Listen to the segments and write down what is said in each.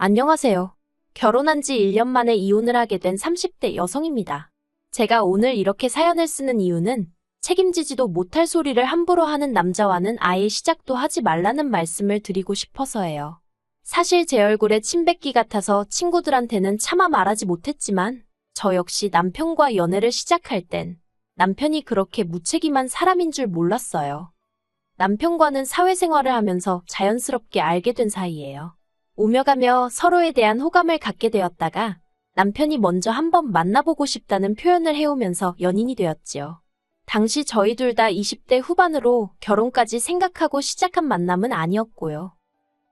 안녕하세요. 결혼한 지 1년 만에 이혼을 하게 된 30대 여성입니다. 제가 오늘 이렇게 사연을 쓰는 이유는 책임지지도 못할 소리를 함부로 하는 남자와는 아예 시작도 하지 말라는 말씀을 드리고 싶어서예요. 사실 제 얼굴에 침 뱉기 같아서 친구들한테는 차마 말하지 못했지만 저 역시 남편과 연애를 시작할 땐 남편이 그렇게 무책임한 사람인 줄 몰랐어요. 남편과는 사회생활을 하면서 자연스럽게 알게 된 사이예요. 오며 가며 서로에 대한 호감을 갖게 되었다가 남편이 먼저 한번 만나보고 싶다는 표현을 해오면서 연인이 되었지요. 당시 저희 둘 다 20대 후반으로 결혼까지 생각하고 시작한 만남은 아니었고요.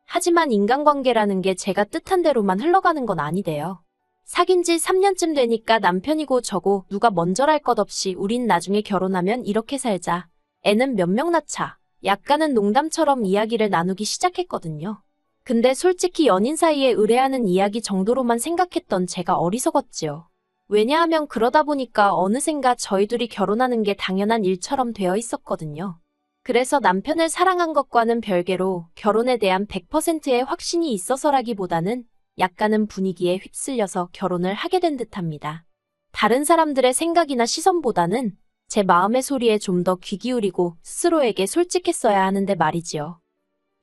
하지만 인간관계라는 게 제가 뜻한 대로만 흘러가는 건 아니대요. 사귄 지 3년쯤 되니까 남편이고 저고 누가 먼저랄 것 없이 우린 나중에 결혼하면 이렇게 살자. 애는 몇 명 낳자. 약간은 농담처럼 이야기를 나누기 시작했거든요. 근데 솔직히 연인 사이에 의뢰하는 이야기 정도로만 생각했던 제가 어리석었지요. 왜냐하면 그러다 보니까 어느샌가 저희 둘이 결혼하는 게 당연한 일처럼 되어 있었거든요. 그래서 남편을 사랑한 것과는 별개로 결혼에 대한 100%의 확신이 있어서라기보다는 약간은 분위기에 휩쓸려서 결혼을 하게 된 듯합니다. 다른 사람들의 생각이나 시선보다는 제 마음의 소리에 좀 더 귀 기울이고 스스로에게 솔직했어야 하는데 말이지요.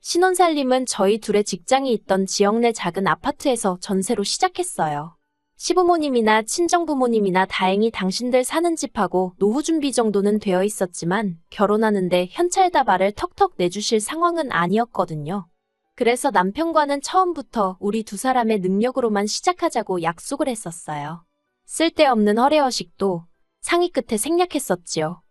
신혼살림은 저희 둘의 직장이 있던 지역 내 작은 아파트에서 전세로 시작했어요. 시부모님이나 친정부모님이나 다행히 당신들 사는 집하고 노후 준비 정도는 되어 있었지만 결혼하는데 현찰다발을 턱턱 내주실 상황은 아니었거든요. 그래서 남편과는 처음부터 우리 두 사람의 능력으로만 시작하자고 약속을 했었어요. 쓸데없는 허례허식도 상의 끝에 생략했었지요.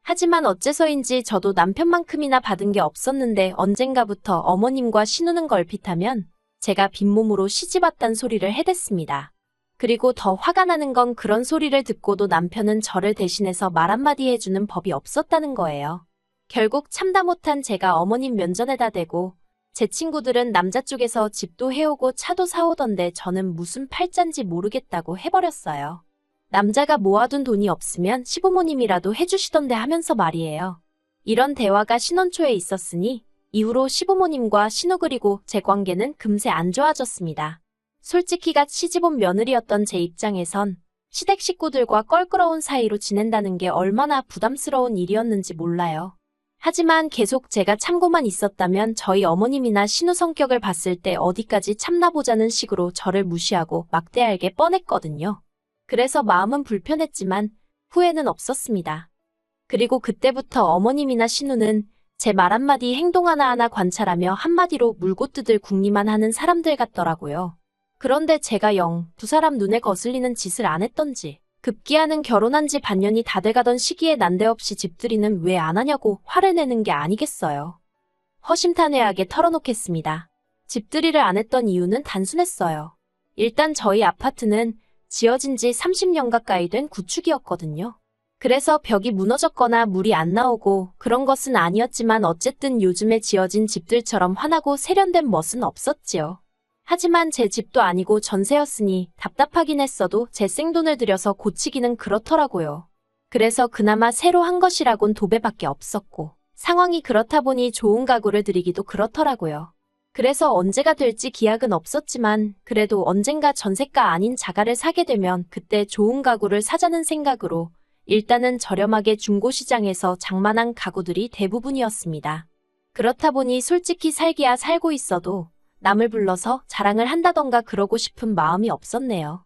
하지만 어째서인지 저도 남편만큼이나 받은 게 없었는데 언젠가부터 어머님과 신우는 걸핏하면 제가 빈몸으로 시집왔단 소리를 해댔습니다. 그리고 더 화가 나는 건 그런 소리를 듣고도 남편은 저를 대신해서 말 한마디 해주는 법이 없었다는 거예요. 결국 참다 못한 제가 어머님 면전에다 대고 제 친구들은 남자 쪽에서 집도 해오고 차도 사오던데 저는 무슨 팔짠지 모르겠다고 해버렸어요. 남자가 모아둔 돈이 없으면 시부모님이라도 해주시던데 하면서 말이에요. 이런 대화가 신혼 초에 있었으니 이후로 시부모님과 신우 그리고 제 관계는 금세 안 좋아졌습니다. 솔직히 갓 시집온 며느리였던 제 입장에선 시댁 식구들과 껄끄러운 사이로 지낸다는 게 얼마나 부담스러운 일이었는지 몰라요. 하지만 계속 제가 참고만 있었다면 저희 어머님이나 신우 성격을 봤을 때 어디까지 참나보자는 식으로 저를 무시하고 막대할게 뻔했거든요. 그래서 마음은 불편했지만 후회는 없었습니다. 그리고 그때부터 어머님이나 신우는 제 말 한마디 행동 하나하나 관찰하며 한마디로 물고 뜯을 궁리만 하는 사람들 같더라고요. 그런데 제가 두 사람 눈에 거슬리는 짓을 안 했던지 급기야는 결혼한 지 반년이 다 돼가던 시기에 난데없이 집들이는 왜 안 하냐고 화를 내는 게 아니겠어요. 허심탄회하게 털어놓겠습니다. 집들이를 안 했던 이유는 단순했어요. 일단 저희 아파트는 지어진 지 30년 가까이 된 구축이었거든요. 그래서 벽이 무너졌거나 물이 안 나오고 그런 것은 아니었지만 어쨌든 요즘에 지어진 집들처럼 환하고 세련된 멋은 없었지요. 하지만 제 집도 아니고 전세였으니 답답하긴 했어도 제 생돈을 들여서 고치기는 그렇더라고요. 그래서 그나마 새로 한 것이라곤 도배밖에 없었고 상황이 그렇다 보니 좋은 가구를 들이기도 그렇더라고요. 그래서 언제가 될지 기약은 없었지만 그래도 언젠가 전세가 아닌 자가를 사게 되면 그때 좋은 가구를 사자는 생각으로 일단은 저렴하게 중고시장에서 장만한 가구들이 대부분이었습니다. 그렇다 보니 솔직히 살기야 살고 있어도 남을 불러서 자랑을 한다던가 그러고 싶은 마음이 없었네요.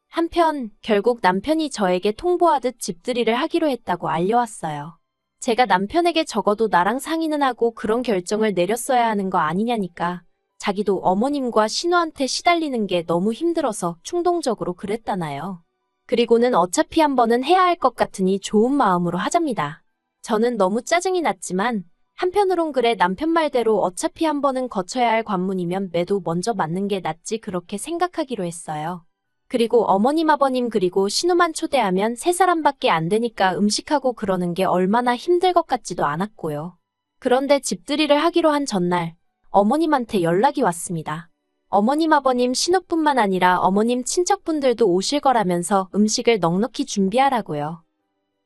한편 결국 남편이 저에게 통보하듯 집들이를 하기로 했다고 알려왔어요. 제가 남편에게 적어도 나랑 상의는 하고 그런 결정을 내렸어야 하는 거 아니냐니까 자기도 어머님과 신우한테 시달리는 게 너무 힘들어서 충동적으로 그랬다나요. 그리고는 어차피 한 번은 해야 할 것 같으니 좋은 마음으로 하잡니다. 저는 너무 짜증이 났지만 한편으론 그래 남편 말대로 어차피 한 번은 거쳐야 할 관문이면 매도 먼저 맞는 게 낫지 그렇게 생각하기로 했어요. 그리고 어머님 아버님 그리고 신우만 초대하면 세 사람밖에 안 되니까 음식하고 그러는 게 얼마나 힘들 것 같지도 않았고요. 그런데 집들이를 하기로 한 전날 어머님한테 연락이 왔습니다. 어머님 아버님 신우뿐만 아니라 어머님 친척분들도 오실 거라면서 음식을 넉넉히 준비하라고요.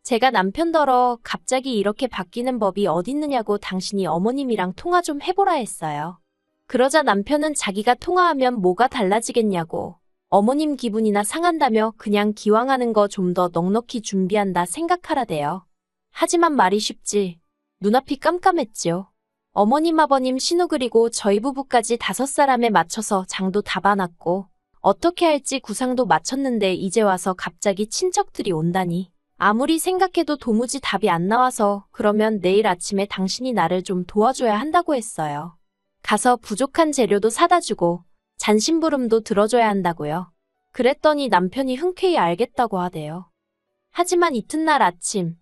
제가 남편더러 갑자기 이렇게 바뀌는 법이 어딨느냐고 당신이 어머님이랑 통화 좀 해보라 했어요. 그러자 남편은 자기가 통화하면 뭐가 달라지겠냐고, 어머님 기분이나 상한다며 그냥 기왕 하는 거 좀 더 넉넉히 준비한다 생각하라대요. 하지만 말이 쉽지. 눈앞이 깜깜했지요. 어머님 아버님 신우 그리고 저희 부부까지 5사람에 맞춰서 장도 다 봐놨고 어떻게 할지 구상도 마쳤는데 이제 와서 갑자기 친척들이 온다니. 아무리 생각해도 도무지 답이 안 나와서 그러면 내일 아침에 당신이 나를 좀 도와줘야 한다고 했어요. 가서 부족한 재료도 사다 주고 잔심부름도 들어줘야 한다고요. 그랬더니 남편이 흔쾌히 알겠다고 하대요. 하지만 이튿날 아침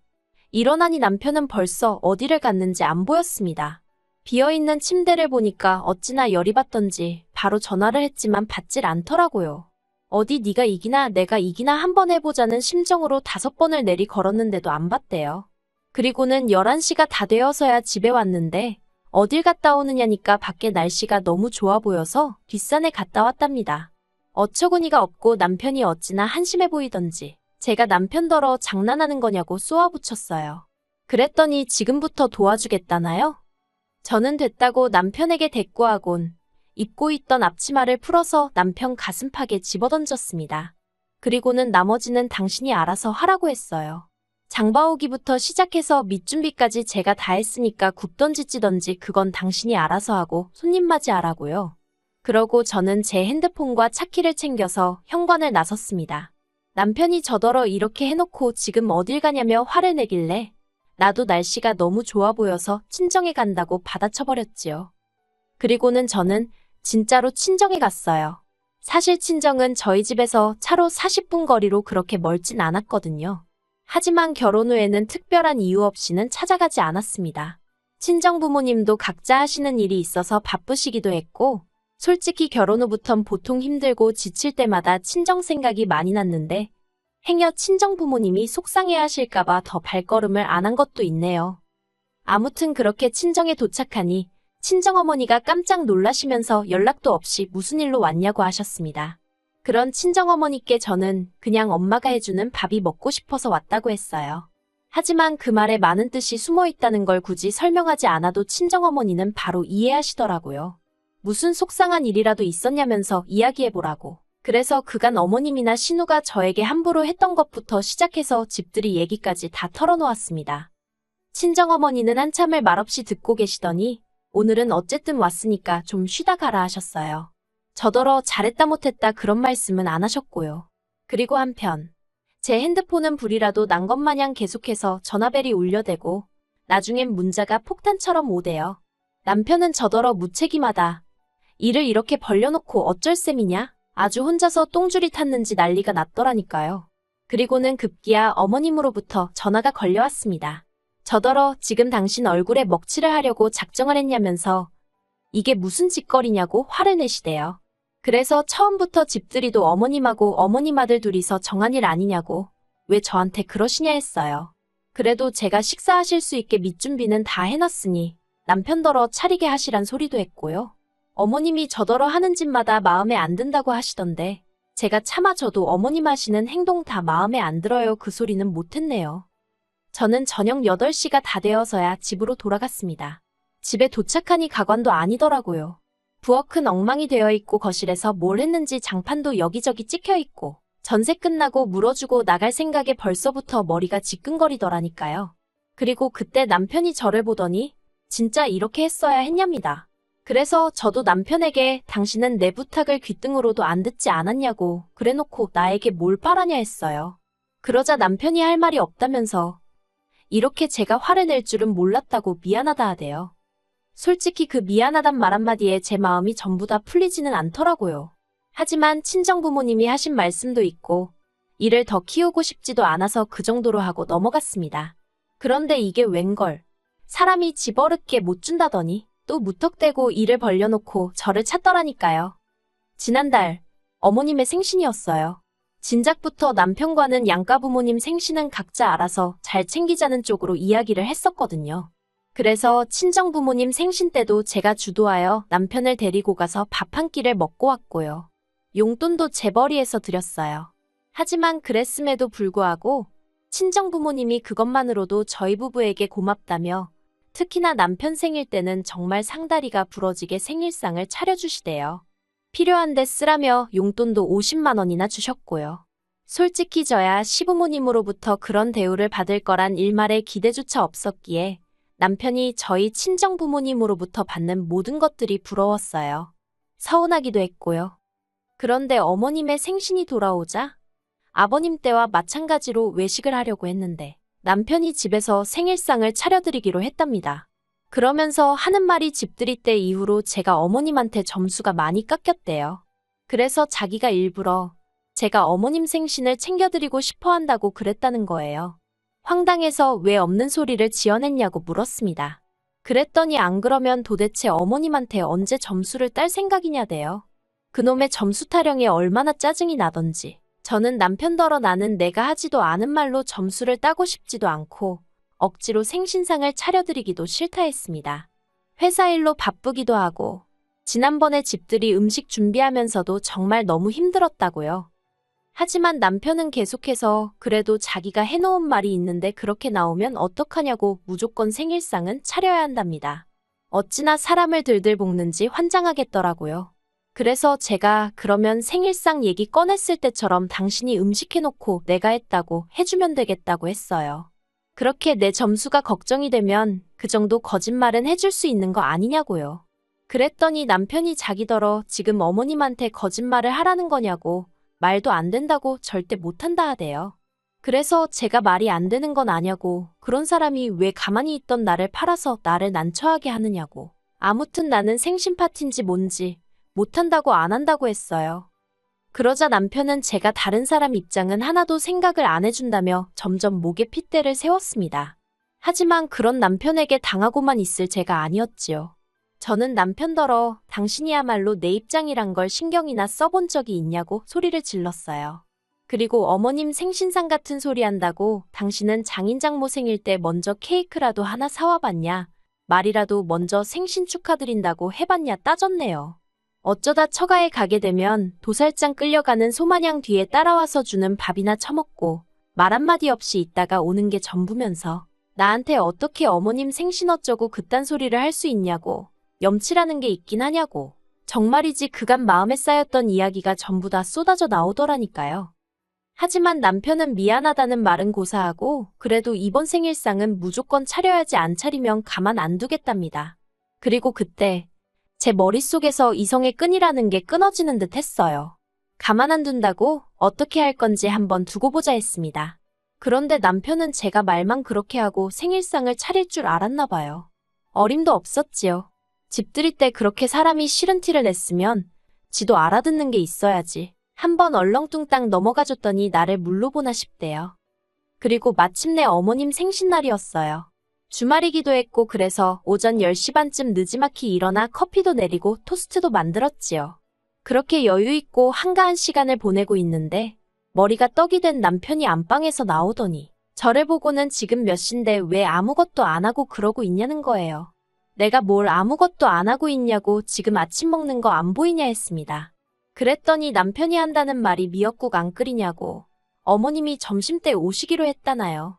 일어나니 남편은 벌써 어디를 갔는지 안 보였습니다. 비어있는 침대를 보니까 어찌나 열이 받던지 바로 전화를 했지만 받질 않더라고요. 어디 네가 이기나 내가 이기나 한번 해보자는 심정으로 5번을 내리 걸었는데도 안 받대요. 그리고는 11시가 다 되어서야 집에 왔는데 어딜 갔다 오느냐니까 밖에 날씨가 너무 좋아 보여서 뒷산에 갔다 왔답니다. 어처구니가 없고 남편이 어찌나 한심해 보이던지 제가 남편더러 장난하는 거냐고 쏘아붙였어요. 그랬더니 지금부터 도와주겠다나요? 저는 됐다고 남편에게 대꾸하곤 입고 있던 앞치마를 풀어서 남편 가슴팍에 집어던졌습니다. 그리고는 나머지는 당신이 알아서 하라고 했어요. 장봐오기부터 시작해서 밑준비까지 제가 다 했으니까 굽던지 찌던지 그건 당신이 알아서 하고 손님 맞이하라고요. 그러고 저는 제 핸드폰과 차키를 챙겨서 현관을 나섰습니다. 남편이 저더러 이렇게 해놓고 지금 어딜 가냐며 화를 내길래 나도 날씨가 너무 좋아 보여서 친정에 간다고 받아쳐버렸지요. 그리고는 저는 진짜로 친정에 갔어요. 사실 친정은 저희 집에서 차로 40분 거리로 그렇게 멀진 않았거든요. 하지만 결혼 후에는 특별한 이유 없이는 찾아가지 않았습니다. 친정 부모님도 각자 하시는 일이 있어서 바쁘시기도 했고 솔직히 결혼 후부턴 보통 힘들고 지칠 때마다 친정 생각이 많이 났는데 행여 친정 부모님이 속상해하실까봐 더 발걸음을 안 한 것도 있네요. 아무튼 그렇게 친정에 도착하니 친정어머니가 깜짝 놀라시면서 연락도 없이 무슨 일로 왔냐고 하셨습니다. 그런 친정어머니께 저는 그냥 엄마가 해주는 밥이 먹고 싶어서 왔다고 했어요. 하지만 그 말에 많은 뜻이 숨어 있다는 걸 굳이 설명하지 않아도 친정어머니는 바로 이해하시더라고요. 무슨 속상한 일이라도 있었냐면서 이야기해보라고. 그래서 그간 어머님이나 신우가 저에게 함부로 했던 것부터 시작해서 집들이 얘기까지 다 털어놓았습니다. 친정어머니는 한참을 말없이 듣고 계시더니 오늘은 어쨌든 왔으니까 좀 쉬다 가라 하셨어요. 저더러 잘했다 못했다 그런 말씀은 안 하셨고요. 그리고 한편 제 핸드폰은 불이라도 난 것 마냥 계속해서 전화벨이 울려대고 나중엔 문자가 폭탄처럼 오대요. 남편은 저더러 무책임하다. 일을 이렇게 벌려놓고 어쩔 셈이냐? 아주 혼자서 똥줄이 탔는지 난리가 났더라니까요. 그리고는 급기야 어머님으로부터 전화가 걸려왔습니다. 저더러 지금 당신 얼굴에 먹칠을 하려고 작정을 했냐면서 이게 무슨 짓거리냐고 화를 내시대요. 그래서 처음부터 집들이도 어머님하고 어머님 아들 둘이서 정한 일 아니냐고 왜 저한테 그러시냐 했어요. 그래도 제가 식사하실 수 있게 밑준비는 다 해놨으니 남편더러 차리게 하시란 소리도 했고요. 어머님이 저더러 하는 짓마다 마음에 안 든다고 하시던데 제가 차마 저도 어머님 하시는 행동 다 마음에 안 들어요 그 소리는 못했네요. 저는 저녁 8시가 다 되어서야 집으로 돌아갔습니다. 집에 도착하니 가관도 아니더라고요. 부엌은 엉망이 되어 있고 거실에서 뭘 했는지 장판도 여기저기 찍혀 있고 전세 끝나고 물어주고 나갈 생각에 벌써부터 머리가 지끈거리더라니까요. 그리고 그때 남편이 저를 보더니 진짜 이렇게 했어야 했냐입니다. 그래서 저도 남편에게 당신은 내 부탁을 귀등으로도 안 듣지 않았냐고 그래놓고 나에게 뭘 바라냐 했어요. 그러자 남편이 할 말이 없다면서 이렇게 제가 화를 낼 줄은 몰랐다고 미안하다 하대요. 솔직히 그 미안하단 말 한마디에 제 마음이 전부 다 풀리지는 않더라고요. 하지만 친정부모님이 하신 말씀도 있고 일을 더 키우고 싶지도 않아서 그 정도로 하고 넘어갔습니다. 그런데 이게 웬걸. 사람이 집어릇게 못 준다더니 또 무턱대고 일을 벌려놓고 저를 찾더라니까요. 지난달 어머님의 생신이었어요. 진작부터 남편과는 양가 부모님 생신은 각자 알아서 잘 챙기자는 쪽으로 이야기를 했었거든요. 그래서 친정부모님 생신 때도 제가 주도하여 남편을 데리고 가서 밥 한 끼를 먹고 왔고요. 용돈도 제 벌이에서 드렸어요. 하지만 그랬음에도 불구하고 친정부모님이 그것만으로도 저희 부부에게 고맙다며 특히나 남편 생일 때는 정말 상다리가 부러지게 생일상을 차려주시대요. 필요한데 쓰라며 용돈도 50만 원이나 주셨고요. 솔직히 저야 시부모님으로부터 그런 대우를 받을 거란 일말의 기대조차 없었기에 남편이 저희 친정부모님으로부터 받는 모든 것들이 부러웠어요. 서운하기도 했고요. 그런데 어머님의 생신이 돌아오자 아버님 때와 마찬가지로 외식을 하려고 했는데 남편이 집에서 생일상을 차려드리기로 했답니다. 그러면서 하는 말이 집들이 때 이후로 제가 어머님한테 점수가 많이 깎였대요. 그래서 자기가 일부러 제가 어머님 생신을 챙겨드리고 싶어 한다고 그랬다는 거예요. 황당해서 왜 없는 소리를 지어냈냐고 물었습니다. 그랬더니 안 그러면 도대체 어머님한테 언제 점수를 딸 생각이냐대요. 그놈의 점수 타령에 얼마나 짜증이 나던지. 저는 남편더러 나는 내가 하지도 않은 말로 점수를 따고 싶지도 않고 억지로 생신상을 차려드리기도 싫다 했습니다. 회사 일로 바쁘기도 하고 지난번에 집들이 음식 준비하면서도 정말 너무 힘들었다고요. 하지만 남편은 계속해서 그래도 자기가 해놓은 말이 있는데 그렇게 나오면 어떡하냐고 무조건 생일상은 차려야 한답니다. 어찌나 사람을 들들 볶는지 환장하겠더라고요. 그래서 제가 그러면 생일상 얘기 꺼냈을 때처럼 당신이 음식 해놓고 내가 했다고 해주면 되겠다고 했어요. 그렇게 내 점수가 걱정이 되면 그 정도 거짓말은 해줄 수 있는 거 아니냐고요. 그랬더니 남편이 자기더러 지금 어머님한테 거짓말을 하라는 거냐고 말도 안 된다고 절대 못한다 하대요. 그래서 제가 말이 안 되는 건 아냐고 그런 사람이 왜 가만히 있던 나를 팔아서 나를 난처하게 하느냐고 아무튼 나는 생신 파티인지 뭔지 못한다고 안 한다고 했어요. 그러자 남편은 제가 다른 사람 입장은 하나도 생각을 안 해준다며 점점 목에 핏대를 세웠습니다. 하지만 그런 남편에게 당하고만 있을 제가 아니었지요. 저는 남편더러 당신이야말로 내 입장이란 걸 신경이나 써본 적이 있냐고 소리를 질렀어요. 그리고 어머님 생신상 같은 소리 한다고 당신은 장인장모 생일 때 먼저 케이크라도 하나 사와봤냐? 말이라도 먼저 생신 축하드린다고 해봤냐 따졌네요. 어쩌다 처가에 가게 되면 도살장 끌려가는 소마냥 뒤에 따라와서 주는 밥이나 처먹고 말 한마디 없이 있다가 오는 게 전부면서 나한테 어떻게 어머님 생신 어쩌고 그딴 소리를 할 수 있냐고 염치라는 게 있긴 하냐고 정말이지 그간 마음에 쌓였던 이야기가 전부 다 쏟아져 나오더라니까요. 하지만 남편은 미안하다는 말은 고사하고 그래도 이번 생일상은 무조건 차려야지 안 차리면 가만 안 두겠답니다. 그리고 그때 제 머릿속에서 이성의 끈이라는 게 끊어지는 듯 했어요. 가만 안 둔다고 어떻게 할 건지 한번 두고 보자 했습니다. 그런데 남편은 제가 말만 그렇게 하고 생일상을 차릴 줄 알았나 봐요. 어림도 없었지요. 집들이 때 그렇게 사람이 싫은 티를 냈으면 지도 알아듣는 게 있어야지. 한번 얼렁뚱땅 넘어가줬더니 나를 물로 보나 싶대요. 그리고 마침내 어머님 생신날이었어요. 주말이기도 했고 그래서 오전 10시 반쯤 느지막이 일어나 커피도 내리고 토스트도 만들었지요. 그렇게 여유있고 한가한 시간을 보내고 있는데 머리가 떡이 된 남편이 안방에서 나오더니 저를 보고는 지금 몇 시인데 왜 아무것도 안 하고 그러고 있냐는 거예요. 내가 뭘 아무것도 안 하고 있냐고 지금 아침 먹는 거 안 보이냐 했습니다. 그랬더니 남편이 한다는 말이 미역국 안 끓이냐고 어머님이 점심때 오시기로 했다나요.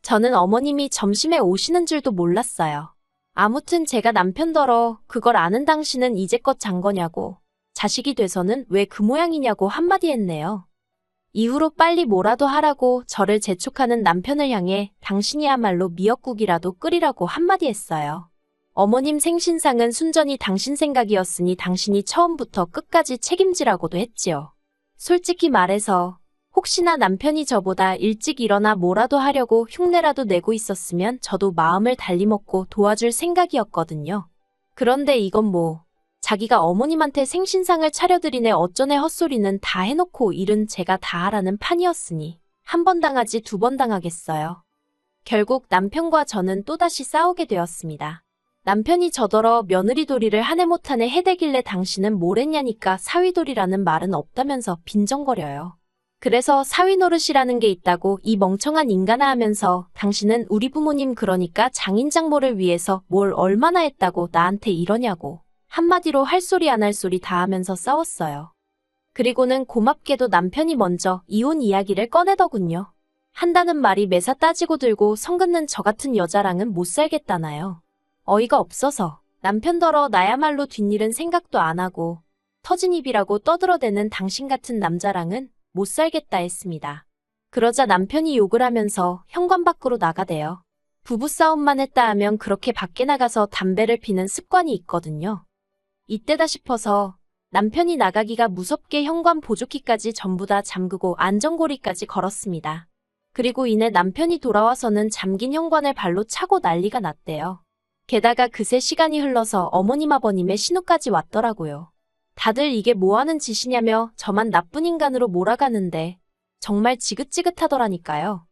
저는 어머님이 점심에 오시는 줄도 몰랐어요. 아무튼 제가 남편더러 그걸 아는 당신은 이제껏 잔 거냐고 자식이 돼서는 왜 그 모양이냐고 한마디 했네요. 이후로 빨리 뭐라도 하라고 저를 재촉하는 남편을 향해 당신이야말로 미역국이라도 끓이라고 한마디 했어요. 어머님 생신상은 순전히 당신 생각이었으니 당신이 처음부터 끝까지 책임지라고도 했지요. 솔직히 말해서 혹시나 남편이 저보다 일찍 일어나 뭐라도 하려고 흉내라도 내고 있었으면 저도 마음을 달리 먹고 도와줄 생각이었거든요. 그런데 이건 뭐 자기가 어머님한테 생신상을 차려드리네 어쩌네 헛소리는 다 해놓고 일은 제가 다 하라는 판이었으니 한 번 당하지 두 번 당하겠어요. 결국 남편과 저는 또다시 싸우게 되었습니다. 남편이 저더러 며느리돌이를 한 해 못하네 해대길래 당신은 뭘 했냐니까 사위돌이라는 말은 없다면서 빈정거려요. 그래서 사위노릇이라는 게 있다고 이 멍청한 인간아 하면서 당신은 우리 부모님 그러니까 장인장모를 위해서 뭘 얼마나 했다고 나한테 이러냐고 한마디로 할 소리 안 할 소리 다 하면서 싸웠어요. 그리고는 고맙게도 남편이 먼저 이혼 이야기를 꺼내더군요. 한다는 말이 매사 따지고 들고 성 긋는 저 같은 여자랑은 못 살겠다나요. 어이가 없어서 남편더러 나야말로 뒷일은 생각도 안 하고 터진 입이라고 떠들어대는 당신 같은 남자랑은 못 살겠다 했습니다. 그러자 남편이 욕을 하면서 현관 밖으로 나가대요. 부부싸움만 했다 하면 그렇게 밖에 나가서 담배를 피는 습관이 있거든요. 이때다 싶어서 남편이 나가기가 무섭게 현관 보조키까지 전부 다 잠그고 안전고리까지 걸었습니다. 그리고 이내 남편이 돌아와서는 잠긴 현관을 발로 차고 난리가 났대요. 게다가 그새 시간이 흘러서 어머님 아버님의 신호까지 왔더라고요. 다들 이게 뭐하는 짓이냐며 저만 나쁜 인간으로 몰아가는데 정말 지긋지긋하더라니까요.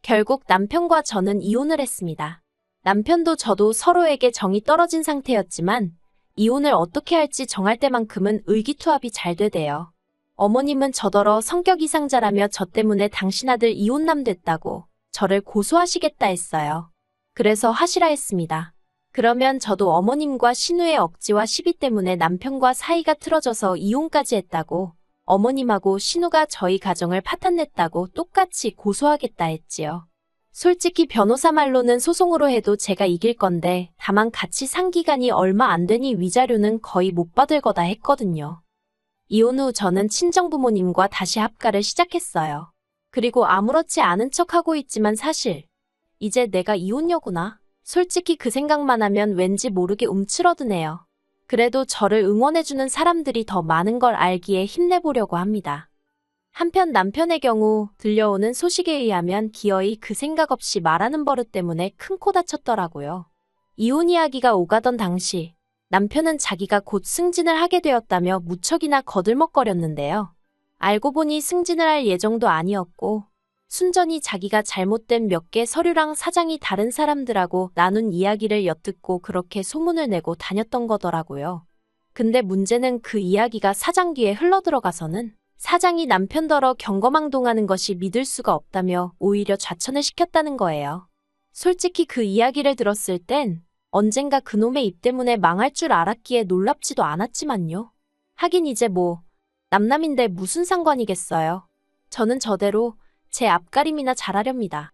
결국 남편과 저는 이혼을 했습니다. 남편도 저도 서로에게 정이 떨어진 상태였지만 이혼을 어떻게 할지 정할 때만큼은 의기투합이 잘 되대요. 어머님은 저더러 성격 이상자라며 저 때문에 당신 아들 이혼남 됐다고 저를 고소하시겠다 했어요. 그래서 하시라 했습니다. 그러면 저도 어머님과 신우의 억지와 시비 때문에 남편과 사이가 틀어져서 이혼까지 했다고 어머님하고 신우가 저희 가정을 파탄냈다고 똑같이 고소하겠다 했지요. 솔직히 변호사 말로는 소송으로 해도 제가 이길 건데 다만 같이 산 기간이 얼마 안 되니 위자료는 거의 못 받을 거다 했거든요. 이혼 후 저는 친정부모님과 다시 합가를 시작했어요. 그리고 아무렇지 않은 척하고 있지만 사실 이제 내가 이혼녀구나. 솔직히 그 생각만 하면 왠지 모르게 움츠러드네요. 그래도 저를 응원해주는 사람들이 더 많은 걸 알기에 힘내보려고 합니다. 한편 남편의 경우 들려오는 소식에 의하면 기어이 그 생각 없이 말하는 버릇 때문에 큰 코 다쳤더라고요. 이혼 이야기가 오가던 당시 남편은 자기가 곧 승진을 하게 되었다며 무척이나 거들먹거렸는데요. 알고 보니 승진을 할 예정도 아니었고 순전히 자기가 잘못된 몇 개 서류랑 사장이 다른 사람들하고 나눈 이야기를 엿듣고 그렇게 소문을 내고 다녔던 거더라고요. 근데 문제는 그 이야기가 사장 귀에 흘러들어가서는 사장이 남편더러 경거망동하는 것이 믿을 수가 없다며 오히려 좌천을 시켰다는 거예요. 솔직히 그 이야기를 들었을 땐 언젠가 그놈의 입 때문에 망할 줄 알았기에 놀랍지도 않았지만요. 하긴 이제 뭐 남남인데 무슨 상관이겠어요. 저는 저대로 제 앞가림이나 잘하렵니다.